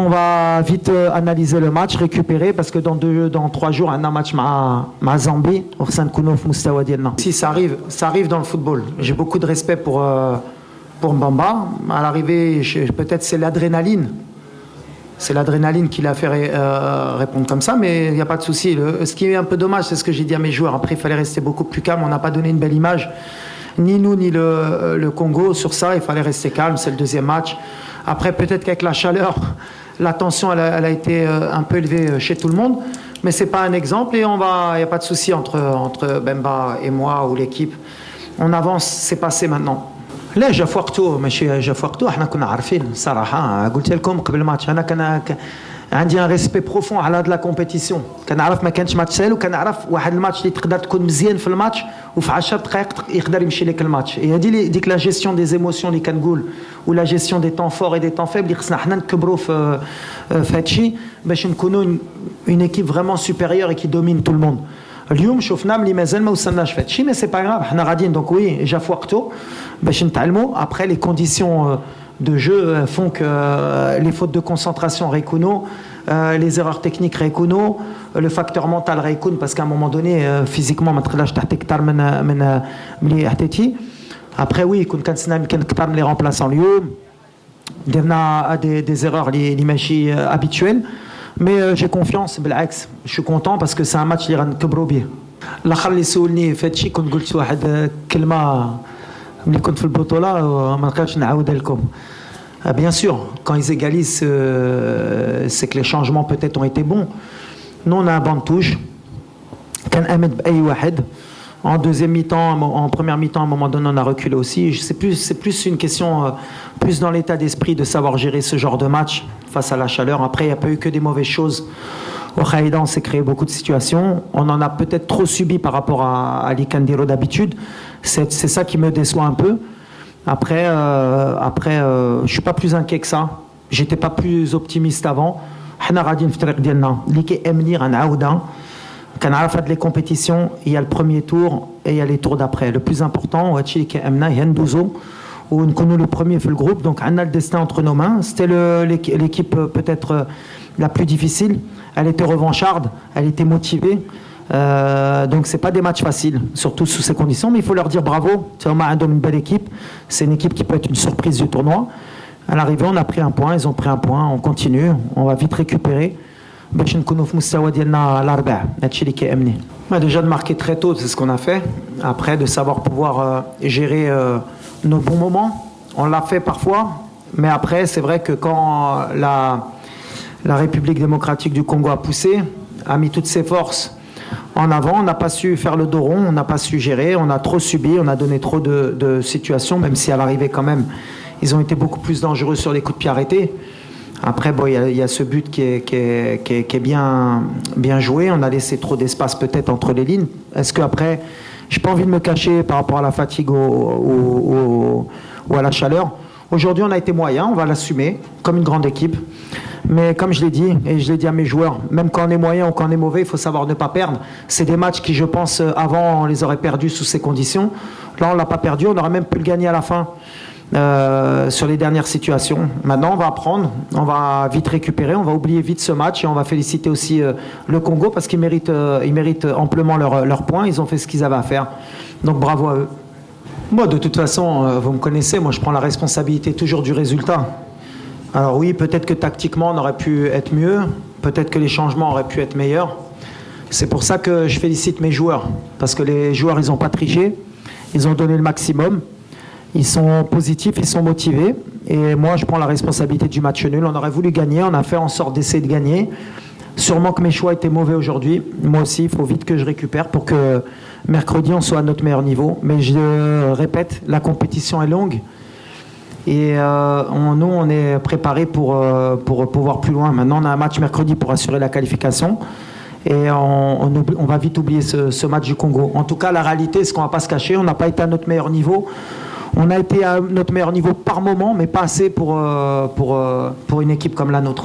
On va vite analyser le match, récupérer, parce que dans 3 jours, on a un match avec Zambie. Si ça arrive dans le football. J'ai beaucoup de respect pour Mbamba. À l'arrivée, peut-être c'est l'adrénaline. C'est l'adrénaline qui l'a fait répondre comme ça, mais il n'y a pas de souci. Ce qui est un peu dommage, c'est ce que j'ai dit à mes joueurs. Après, il fallait rester beaucoup plus calme. On n'a pas donné une belle image, ni nous, ni le Congo. Sur ça, il fallait rester calme. C'est le deuxième match. Après, peut-être qu'avec la chaleur, la tension, elle a été un peu élevée chez tout le monde. Mais ce n'est pas un exemple. Et il n'y a pas de souci entre Bemba et moi ou l'équipe. On avance, c'est passé maintenant. لا جا وقته ماشي جا وقته احنا كنا عارفين صراحه قلت لكم قبل الماتش انا كان عندي ان ريسبي بروفون على هاد لا كومبيتيسيون كنعرف ما كانش ماتش سهل وكنعرف واحد الماتش اللي تقدر تكون مزيان في الماتش وفي 10 دقائق يقدر يمشي لك الماتش هي ديك لا جيستيون دي زيموسيون اللي كنقول ولا جيستيون دي طون فور اي دي طون فيبل اللي خصنا حنا نكبروا في هادشي باش نكونوا اون ايكيب فريمون سوبيريور اي كي دومين تو الموند اليوم شفنا ملي مازال ما وصلناش في هادشي مي سي با غراف حنا غاديين دونك وي جا في وقته باش نتعلموا après les conditions de jeu font que les fautes de concentration Reikuno, les erreurs techniques Reikuno, le facteur mental Reikun parce qu'à un moment donné physiquement ما تقدرش تحتك اكثر من ملي حتيتي après oui كون كنتسنى يمكن اكثر من les remplaçants اليوم درنا des erreurs اللي ماشي habituelles. Mais j'ai confiance, بالعكس je suis content parce que c'est un match اللي غنكبروا به. الاخر اللي سولني في هادشي كنت قلت واحد كلمه ملي كنت في البطوله ما نقدرش نعاودها لكم. Bien sûr, quand ils égalisent, c'est que les changements peut-être ont été bons. Nous on a un banc de touche. كان امن باي واحد. En deuxième mi-temps, en première mi-temps, à un moment donné, on a reculé aussi. C'est plus une question, plus dans l'état d'esprit de savoir gérer ce genre de match face à la chaleur. Après, il n'y a pas eu que des mauvaises choses. Au Khaïda, on s'est créé beaucoup de situations. On en a peut-être trop subi par rapport à l'Ikandiro d'habitude. C'est ça qui me déçoit un peu. Après, je ne suis pas plus inquiet que ça. Je n'étais pas plus optimiste avant. حنا غاديين في الطريق ديالنا اللي كيأمني غنعاودها. كنعرف هاد لي كومبيتيسيون il y a le premier tour et il y a les tours d'après. Le plus important وهادشي اللي كيأمنا هي ندوزو ونكونوا le premier في الجروب. Donc عندنا le destin entre nos mains. C'était l'équipe peut-être la plus difficile. Elle était revancharde, elle était motivée. Donc c'est pas des matchs faciles, surtout sous ces conditions. Mais il faut leur dire bravo. C'est une belle équipe. C'est une équipe qui peut être une surprise du tournoi. À l'arrivée, on a pris un point. Ils ont pris un point. On continue. On va vite récupérer. باش نكونوا في مستوى ديالنا الاربع هادشي اللي كيأمني. Déjà de marquer très tôt, c'est ce qu'on a fait. Après de savoir pouvoir gérer nos bons moments, on l'a fait parfois, mais après c'est vrai que quand la République démocratique du Congo a poussé, a mis toutes ses forces en avant, on n'a pas su faire le dos rond, on n'a pas su gérer, on a trop subi, on a donné trop de situations, même si à l'arrivée quand même, ils ont été beaucoup plus dangereux sur les coups de pied arrêtés. Après, bon, il y a ce but qui est bien joué. On a laissé trop d'espace peut-être entre les lignes. Est-ce qu'après, je n'ai pas envie de me cacher par rapport à la fatigue ou à la chaleur. Aujourd'hui, on a été moyen, on va l'assumer comme une grande équipe. Mais comme je l'ai dit, et je l'ai dit à mes joueurs, même quand on est moyen ou quand on est mauvais, il faut savoir ne pas perdre. C'est des matchs qui, je pense, avant, on les aurait perdus sous ces conditions. Là, on ne l'a pas perdu, on aurait même pu le gagner à la fin. Sur les dernières situations. Maintenant, on va apprendre, on va vite récupérer, on va oublier vite ce match et on va féliciter aussi le Congo parce qu'ils méritent amplement leurs points. Ils ont fait ce qu'ils avaient à faire. Donc bravo à eux. Moi, de toute façon, vous me connaissez, moi je prends la responsabilité toujours du résultat. Alors oui, peut-être que tactiquement on aurait pu être mieux, peut-être que les changements auraient pu être meilleurs. C'est pour ça que je félicite mes joueurs parce que les joueurs, ils n'ont pas triché, ils ont donné le maximum. Ils sont positifs, ils sont motivés. Et moi, je prends la responsabilité du match nul. On aurait voulu gagner, on a fait en sorte d'essayer de gagner. Sûrement que mes choix étaient mauvais aujourd'hui. Moi aussi, il faut vite que je récupère pour que mercredi, on soit à notre meilleur niveau. Mais je répète, la compétition est longue. Et nous, on est préparés pour pouvoir plus loin. Maintenant, on a un match mercredi pour assurer la qualification. Et on va vite oublier ce match du Congo. En tout cas, la réalité, c'est qu'on ne va pas se cacher. On n'a pas été à notre meilleur niveau. On a été à notre meilleur niveau par moment, mais pas assez pour une équipe comme la nôtre.